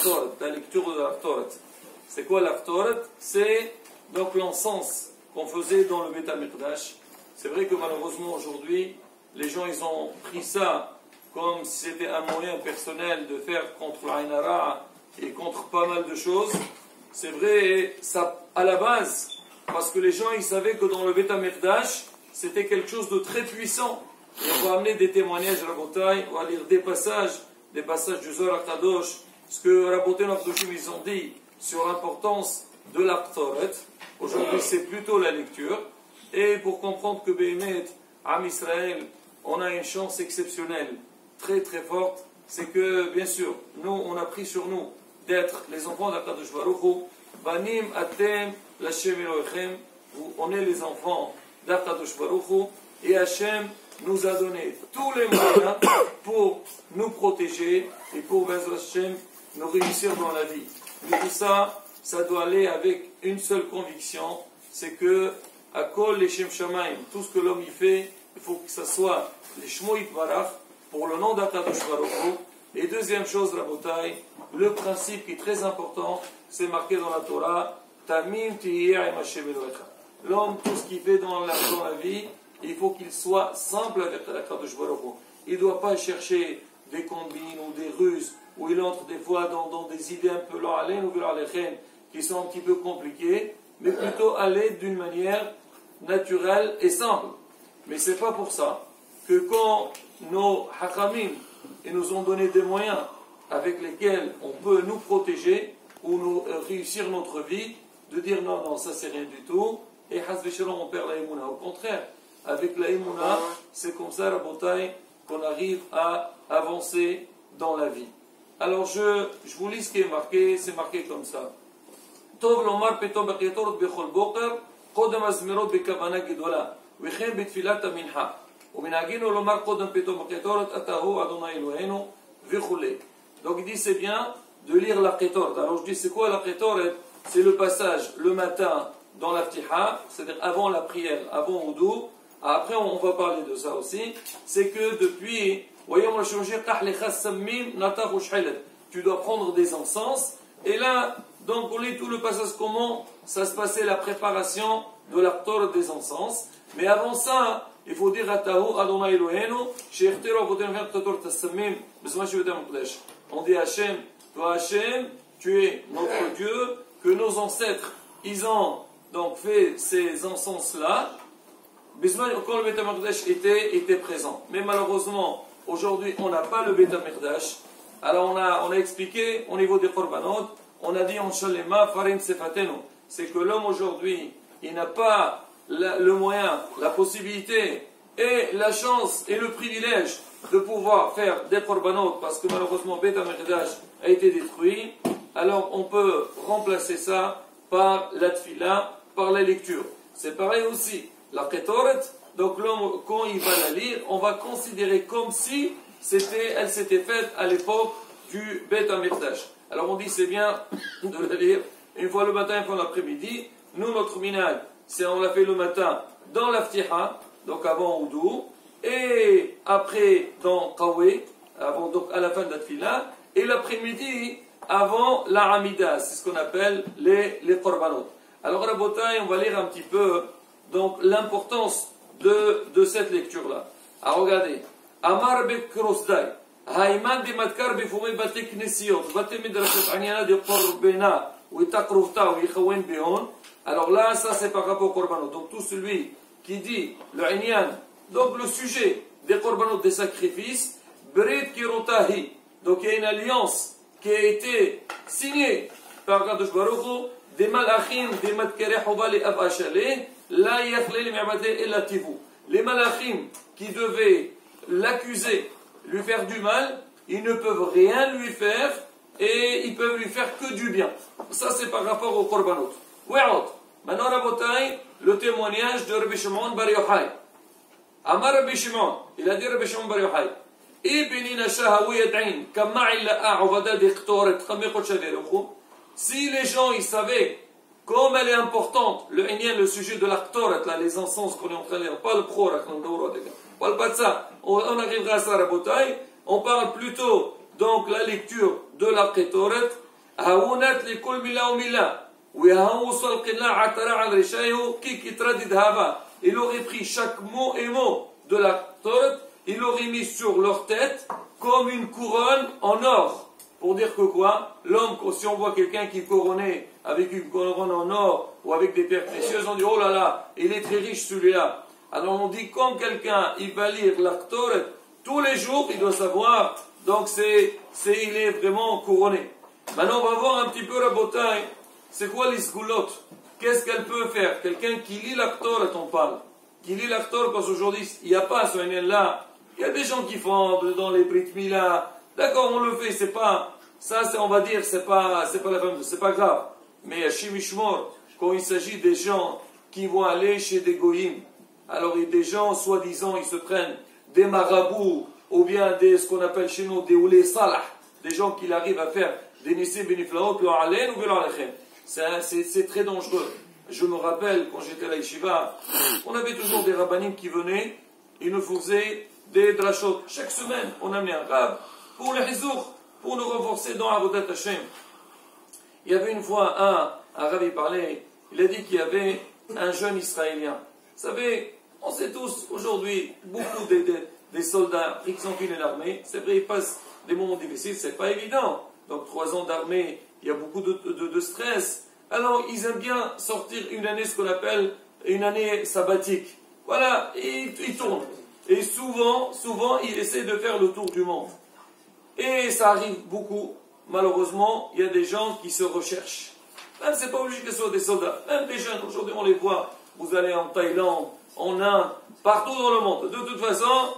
l'Aftoret, la lecture de l'Aftoret. C'est quoi l'Aftoret? C'est donc l'encens qu'on faisait dans le Beth Amikdash. C'est vrai que malheureusement aujourd'hui, les gens ils ont pris ça comme si c'était un moyen personnel de faire contre l'Ainara et contre pas mal de choses. C'est vrai, ça à la base, parce que les gens ils savaient que dans le Beth Amikdash, c'était quelque chose de très puissant. Et on va amener des témoignages à Rabotai, on va lire des passages du Zohar Kadosh, ce que Rabotai Nafdoshim ils ont dit sur l'importance de l'Aftoret. Aujourd'hui, c'est plutôt la lecture. Et pour comprendre que Béhémet, Am Israël, on a une chance exceptionnelle, très très forte, c'est que, bien sûr, nous, on a pris sur nous d'être les enfants d'Akadosh Baruch Hu, Banim Atem Lashem Elohechem, on est les enfants d'Akadosh Baruch Hu, et Hachem nous a donné tous les moyens pour nous protéger et pour, Bezrat Hashem, nous réussir dans la vie. Mais tout ça, ça doit aller avec une seule conviction, c'est que à Kol les Shem Shamaim, tout ce que l'homme y fait, il faut que ça soit les Shmo Yitbarach, pour le nom d'Akadosh Baruch Hu. Et deuxième chose, Rabotai, le principe qui est très important, c'est marqué dans la Torah, Tamim Tihiyeh Im Hashem Elohecha. L'homme, tout ce qu'il fait dans la vie, il faut qu'il soit simple avec Akadosh Baruch Hu. Il ne doit pas chercher des combines ou des ruses, où il entre des fois dans des idées un peu l'Alen ou l'Alechen, qui sont un petit peu compliquées, mais plutôt aller d'une manière naturelle et simple. Mais ce n'est pas pour ça que quand nos Hakamim nous ont donné des moyens avec lesquels on peut nous protéger ou nous réussir notre vie, de dire non, non, ça c'est rien du tout, et Hazve Shalom on perd la Emouna. Au contraire, avec la Emouna, c'est comme ça, Rabotai, qu'on arrive à avancer dans la vie. Alors je vous lis ce qui est marqué, c'est marqué comme ça. טוב לומר פתאום בקטורת בכל בוקר, קודם הזמירות בכוונה גדולה, וכן בתפילת המנחה. ומנהגינו לומר קודם פתאום בקטורת, אתה הוא אדוני אלוהינו, וכולי. Donc il dit c'est bien de lire la Qitoret. Alors je dis c'est quoi la Qitoret? C'est le passage le matin dans la Ftiha, c'est-à-dire avant la prière, avant Oudou. Après on va parler de ça aussi. C'est que depuis, voyons le changer, tu dois prendre des encens. Et là, donc on lit tout le passage comment ça se passait la préparation de la Torah des encens. Mais avant ça, il faut dire Atahu Adonai Eloheinu, Shechtero Avotem Torah Tassamim, Bezman Shevetam Kodesh. On dit Hachem, toi Hachem, tu es notre Dieu, que nos ancêtres, ils ont donc fait ces encens-là. Bezman, quand le Beth HaMikdash était présent. Mais malheureusement, aujourd'hui, on n'a pas le Beth HaMikdash. Alors on a expliqué au niveau des Korbanot, on a dit en Shalema, Farim Sefatenu, c'est que l'homme aujourd'hui, il n'a pas le moyen, la possibilité et la chance et le privilège de pouvoir faire des Korbanot parce que malheureusement Beth HaMikdash a été détruit. Alors on peut remplacer ça par la Tfila, par la lecture. C'est pareil aussi, la Qitoret, donc l'homme, quand il va la lire, on va considérer comme si elle s'était faite à l'époque du Beth HaMikdash. Alors on dit c'est bien de la lire une fois le matin, une fois l'après-midi. Nous, notre minag, c'est on l'a fait le matin dans la Ftiha, donc avant Oudou, et après dans Qawé, avant donc à la fin de la Tfila, et l'après-midi avant la Hamida, c'est ce qu'on appelle les Korbanot. Alors Rabotai, on va lire un petit peu donc l'importance de cette lecture-là. Alors regardez. אמר בקרוסדאי, האימן דמדקר בפומי בתי כנסיות, בתי מדרשת עניינה דקורבנה, ותקרובתה ויכוון בהון. Alors là, ça c'est par rapport au korbanot. Donc tout celui qui dit le inyan, donc le sujet des korbanot, des sacrifices, brit kirotahi. Donc il y a une alliance qui a été signée par Kadosh Baruch Hu, des malachim, des madkere hova li ab ashale, la yachle li mi'abate illa tivu. Les malachim qui devaient l'accuser, lui faire du mal, ils ne peuvent rien lui faire et ils peuvent lui faire que du bien. Ça c'est par rapport au korbanot. Maintenant Rabotai, le témoignage de Rabbi Shimon Bar Yochai. Amar Rabbi Shimon, il a dit Rabbi Shimon Bar Yochai, si les gens ils savaient comme elle est importante, le sujet de la Ktoret, là, les encens qu'on est en train de lire, pas le Khorak, on ne parle pas de ça, on arrivera à ça, Rabotai, on parle plutôt, donc, la lecture de la Ktoret, هاونات لكل ملا وملا. ويهوصل القلاع عترا على رشايه كي كيتردد هذا. Il aurait pris chaque mot et mot de la Torah, il l'aurait mis sur leur tête comme une couronne en or. Pour dire que quoi? L'homme, si on voit quelqu'un qui est couronné avec une couronne en or ou avec des pierres précieuses, on dit oh là là, il est très riche celui-là. Alors on dit comme quelqu'un, il va lire la Torah tous les jours, il doit savoir, donc il est vraiment couronné. Maintenant on va voir un petit peu la bataille. C'est quoi les sgoulottes? Qu'est-ce qu'elle peut faire? Quelqu'un qui lit la Torah, on parle. Qui lit la Torah, parce qu'aujourd'hui, il n'y a pas ce là. Il y a des gens qui font dans les Brit Mila. D'accord, on le fait, c'est pas. Ça, on va dire, c'est pas la même, c'est pas grave. Mais à Shimishmor, quand il s'agit des gens qui vont aller chez des goyim, alors il y a des gens, soi-disant, ils se prennent des marabouts, ou bien ce qu'on appelle chez nous des oulé salah, des gens qui arrivent à faire des nissim beniflaot, puis en alen ou bien en lechem. C'est très dangereux. Je me rappelle, quand j'étais à la yeshiva, on avait toujours des rabbanim qui venaient, ils nous faisaient des drashot. Chaque semaine, on amenait un rab pour le hizour, pour nous renforcer dans Avodat Hashem. Il y avait une fois un rab, il parlait, il a dit qu'il y avait un jeune Israélien. Vous savez, on sait tous, aujourd'hui, beaucoup des soldats qui sont finis l'armée, c'est vrai, ils passent des moments difficiles, c'est pas évident. Donc 3 ans d'armée, il y a beaucoup de stress. Alors, ils aiment bien sortir une année, ce qu'on appelle une année sabbatique. Voilà, et ils tournent. Et souvent, ils essaient de faire le tour du monde. Et ça arrive beaucoup. Malheureusement, il y a des gens qui se recherchent. Même, c'est pas obligé que ce soit des soldats. Même des jeunes, aujourd'hui, on les voit. Vous allez en Thaïlande, en Inde, partout dans le monde. De toute façon,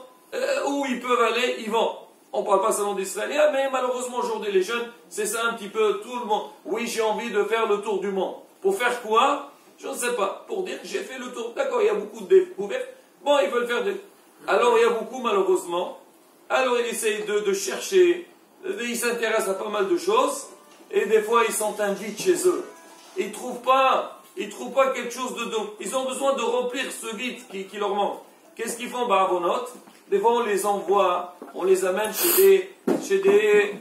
où ils peuvent aller, ils vont. On ne parle pas seulement d'Israéliens, mais malheureusement aujourd'hui les jeunes, c'est ça un petit peu tout le monde. Oui, j'ai envie de faire le tour du monde. Pour faire quoi? Je ne sais pas. Pour dire que j'ai fait le tour. D'accord, il y a beaucoup de découvertes. Bon, ils veulent faire des... Alors il y a beaucoup malheureusement. Alors ils essayent de chercher. Ils s'intéressent à pas mal de choses. Et des fois ils sentent un vide chez eux. Ils ne trouvent pas quelque chose de... Ils ont besoin de remplir ce vide qui leur manque. Qu'est-ce qu'ils font? Bah, à vos notes. Des fois, on les envoie, on les amène chez des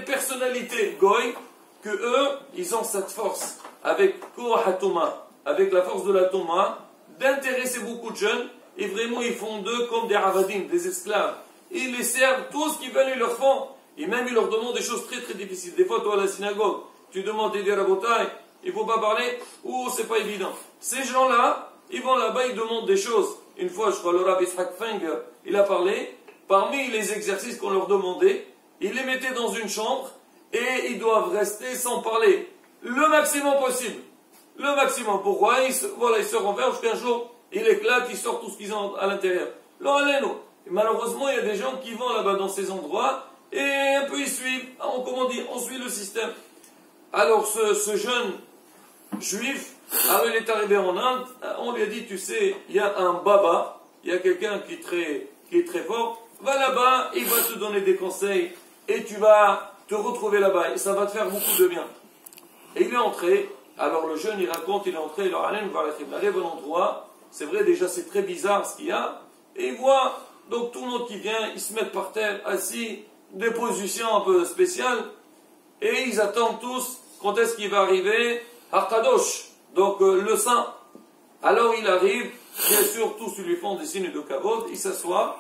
personnalités goy, que eux, ils ont cette force, avec Kohatoma, avec la force de la Toma, d'intéresser beaucoup de jeunes, et vraiment, ils font d'eux comme des avadim, des esclaves. Ils les servent, tout ce qu'ils veulent, ils leur font, et même ils leur demandent des choses très très difficiles. Des fois, toi, à la synagogue, tu demandes des rabotai, il ne faut pas parler, ou c'est pas évident. Ces gens-là, ils vont là-bas, ils demandent des choses. Une fois, je crois, le Rabbi Yitzhak Feng, il a parlé, parmi les exercices qu'on leur demandait, ils les mettaient dans une chambre et ils doivent rester sans parler. Le maximum possible. Le maximum. Pourquoi? Ils se renversent jusqu'un jour, ils éclatent, ils sortent tout ce qu'ils ont à l'intérieur. Et malheureusement, il y a des gens qui vont là-bas dans ces endroits et un peu ils suivent. On suit le système. Alors, ce jeune juif, alors il est arrivé en Inde, on lui a dit, tu sais, il y a un baba, il y a quelqu'un qui est très fort, va là-bas, il va te donner des conseils, et tu vas te retrouver là-bas, et ça va te faire beaucoup de bien. Et il est entré, alors le jeune, il raconte, il est entré, il arrive à l'endroit, c'est vrai, déjà c'est très bizarre ce qu'il y a, et il voit, donc tout le monde qui vient, ils se mettent par terre, assis, des positions un peu spéciales, et ils attendent tous, quand est-ce qu'il va arriver, Harkadosh, donc le saint. Alors il arrive, bien sûr, tous lui font des signes de kavod, il s'assoit,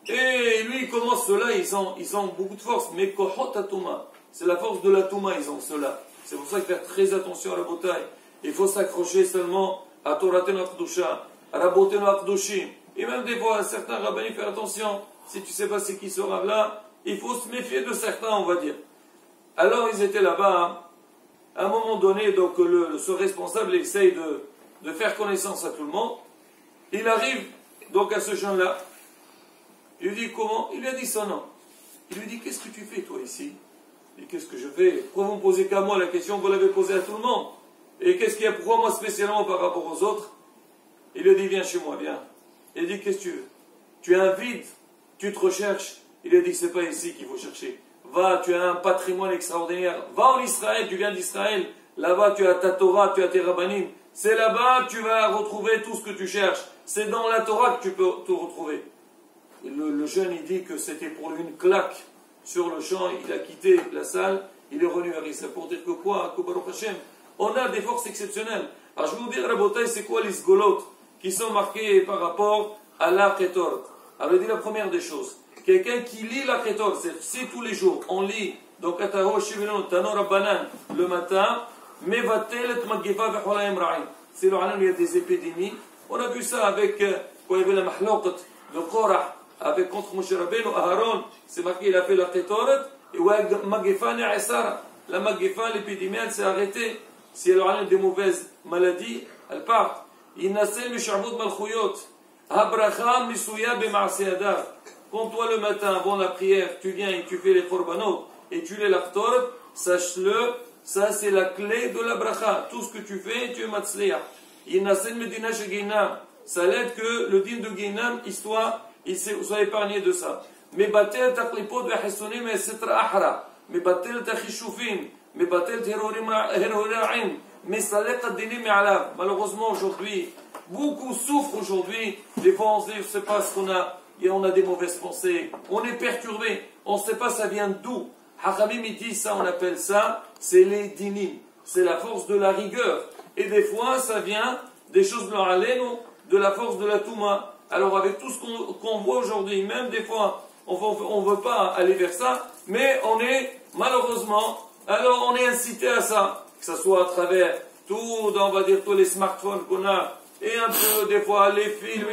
et lui il commence cela, ils ont beaucoup de force, mais kohot atuma, c'est la force de la touma, ils ont cela. C'est pour ça qu'il faut faire très attention à la bataille. Il faut s'accrocher seulement à Toratenu Akdusha, à Rabotenu Akdushim. Et même des fois, certains rabbins, faire attention, si tu ne sais pas c'est qui ce rab-là, il faut se méfier de certains, on va dire. Alors ils étaient là-bas, à un moment donné, donc ce responsable essaye de faire connaissance à tout le monde. Il arrive donc à ce jeune-là. Il lui dit comment? Il lui a dit son nom. Il lui dit, qu'est-ce que tu fais toi ici? Et qu'est-ce que je fais? Pourquoi vous ne me posez qu'à moi la question? Vous l'avez posée à tout le monde. Et qu'est-ce qu'il y a pour moi spécialement par rapport aux autres? Il lui a dit, viens chez moi, viens. Il a dit, qu'est-ce que tu veux? Tu as un vide, tu te recherches. Il a dit, c'est pas ici qu'il faut chercher. Va, tu as un patrimoine extraordinaire. Va en Israël, tu viens d'Israël. Là-bas, tu as ta Torah, tu as tes rabbanim. C'est là-bas, tu vas retrouver tout ce que tu cherches. C'est dans la Torah que tu peux te retrouver. Le jeune, il dit que c'était pour lui une claque. Sur le champ, il a quitté la salle. il est revenu vers Israël. Pour dire que quoi? Que Baruch Hashem, on a des forces exceptionnelles. Alors je vais vous dire, Rabotai, c'est quoi les sgolot qui sont marqués par rapport à la Kétor? Alors il dit la première des choses. Quelqu'un qui lit la Kétor, c'est si tous les jours on lit donc Ataro Shivilon, Tanor Rabbanan le matin, Mevatel et Magifa Vecholaim Ra'im. C'est le Hanan, il y a des épidémies. On a vu ça avec, quand il y avait la Mahloqat de Korah, avec contre Moshe Rabbeinu, Aharon, c'est marqué, il a fait la Kétoret, et Magifa Ne'esara. La Magifa, l'épidémie, elle s'est arrêtée. Si elle a des mauvaises maladies, elle part. Innasel Mishabud Malchuyot. Abracha Misuya B'Ma'aseyadar. Quand toi le matin, avant la prière, tu viens et tu fais les korbanot, et tu les laftor, sache-le, ça c'est la clé de la bracha. Tout ce que tu fais, tu es matzliah. Innasel Medina Sheginam. Ça l'aide que le din de Ginam, il soit épargné de ça. Mais batel taqlipot ve'chesonim et sitra ahra. Mais batel tachishufim. Mais batel terora'im. Mais salek ad-dinim me'alav. Malheureusement aujourd'hui, beaucoup souffrent aujourd'hui. Des fois on ne sait pas ce qu'on a. Et on a des mauvaises pensées. On est perturbé. On ne sait pas ça vient d'où. Hachamim il dit ça, on appelle ça, c'est les dinim. C'est la force de la rigueur. Et des fois ça vient des choses de la force de la Touma. Alors avec tout ce qu'on voit aujourd'hui, même des fois, on ne veut pas aller vers ça, mais on est, malheureusement, alors on est incité à ça. Que ce soit à travers on va dire, tous les smartphones qu'on a, et un peu, des fois, les films,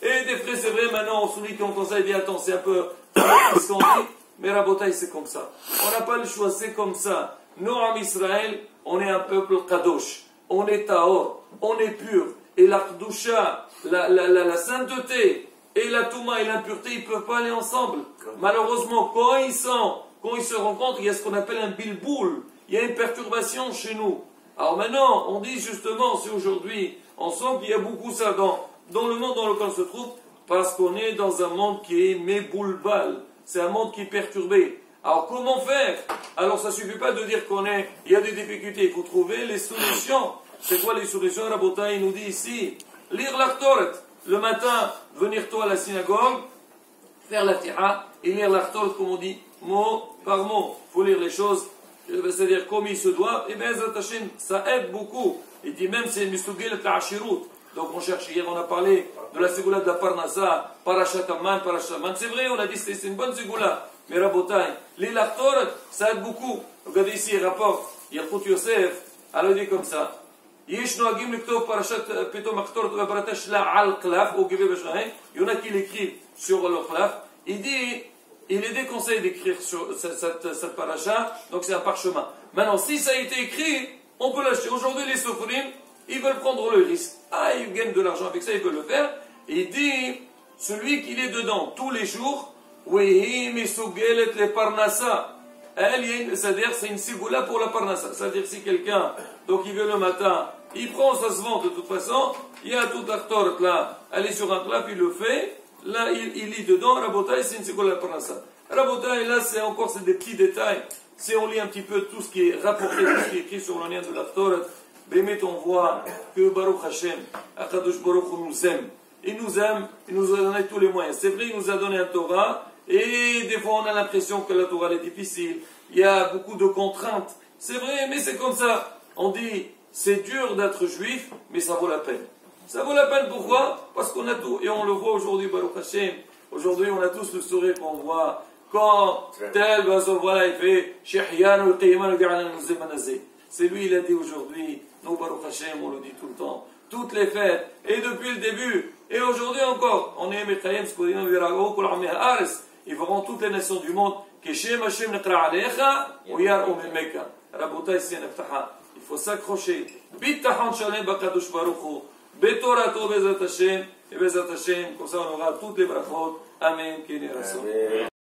et des fois, c'est vrai, maintenant, celui qui entend ça, il dit, attends, c'est un peu, ce qu'on dit, mais Rabotai, c'est comme ça. On n'a pas le choix, c'est comme ça. Nous, en Israël, on est un peuple kadosh, on est taor, on est pur. Et la Kedusha, la sainteté, et la Touma et l'impureté, ils ne peuvent pas aller ensemble. Malheureusement, quand ils se rencontrent, il y a ce qu'on appelle un bilboul. Il y a une perturbation chez nous. Alors maintenant, on dit justement, c'est aujourd'hui, on sent qu'il y a beaucoup ça dans le monde dans lequel on se trouve, parce qu'on est dans un monde qui est méboulbal. C'est un monde qui est perturbé. Alors comment faire? Alors ça ne suffit pas de dire il y a des difficultés, il faut trouver les solutions. C'est quoi les solutions? Rabotai, il nous dit ici, lire la Ktoret. Le matin, venir toi à la synagogue, faire la Tiha, et lire la Ktoret, comme on dit, mot par mot. Il faut lire les choses, c'est-à-dire comme il se doit, et bien ça aide beaucoup. Il dit même c'est Mistugil et Ashirut. Donc on cherche, hier on a parlé de la ségoula de la Parnassa, Parashat Amman, c'est vrai, on a dit c'est une bonne ségoula. Mais Rabotai, lire la Ktoret, ça aide beaucoup. Regardez ici, il rapporte, Yalkut Yosef, alors il dit comme ça. יש נוהגים לכתוב פרשת פתאום הקטורת ובברתה שלה על קלף או גבי בשריים. Il y en a qui l'écrivent sur le clef. Il dit, il est déconseillé d'écrire sur cette paracha, donc c'est un parchemin. Maintenant, si ça a été écrit, on peut l'acheter. Aujourd'hui, les sofrim, ils veulent prendre le risque. Ah, ils gagnent de l'argent avec ça, ils veulent le faire. Et il dit, celui qui est dedans tous les jours, oui, mais sougelet les parnassa. C'est-à-dire c'est une sigoula pour la parnassa. C'est-à-dire si quelqu'un, donc il vient le matin, il prend, ça se vend de toute façon, il y a toute la torte là, elle est sur un clap, il le fait, là il lit dedans, Rabotai, c'est une sigoula parnassa. Rabotai, là c'est des petits détails. Si on lit un petit peu tout ce qui est rapporté, tout ce qui est écrit sur le lien de la torte, Bémet on voit que Baruch Hashem, Akadosh Baruch nous aime. Il nous aime, il nous a donné tous les moyens. C'est vrai, il nous a donné un Torah, et des fois on a l'impression que la Torah est difficile, il y a beaucoup de contraintes. C'est vrai, mais c'est comme ça. On dit, c'est dur d'être juif, mais ça vaut la peine. Ça vaut la peine, pourquoi? Parce qu'on a tout, et on le voit aujourd'hui, Baruch Hashem. Aujourd'hui, on a tous le sourire qu'on voit. Quand tel, voilà, il fait, c'est lui, il a dit aujourd'hui, nous, Baruch Hashem, on le dit tout le temps. Toutes les fêtes, et depuis le début, et aujourd'hui encore, on est Mekayem, ils verront toutes les nations du monde, il faut s'accrocher. Bittahon Shalem Bakadosh Baruch Hu, Betorato Bezat Hashem, et Bezat Hashem, comme ça on aura toutes les brachot. Amen.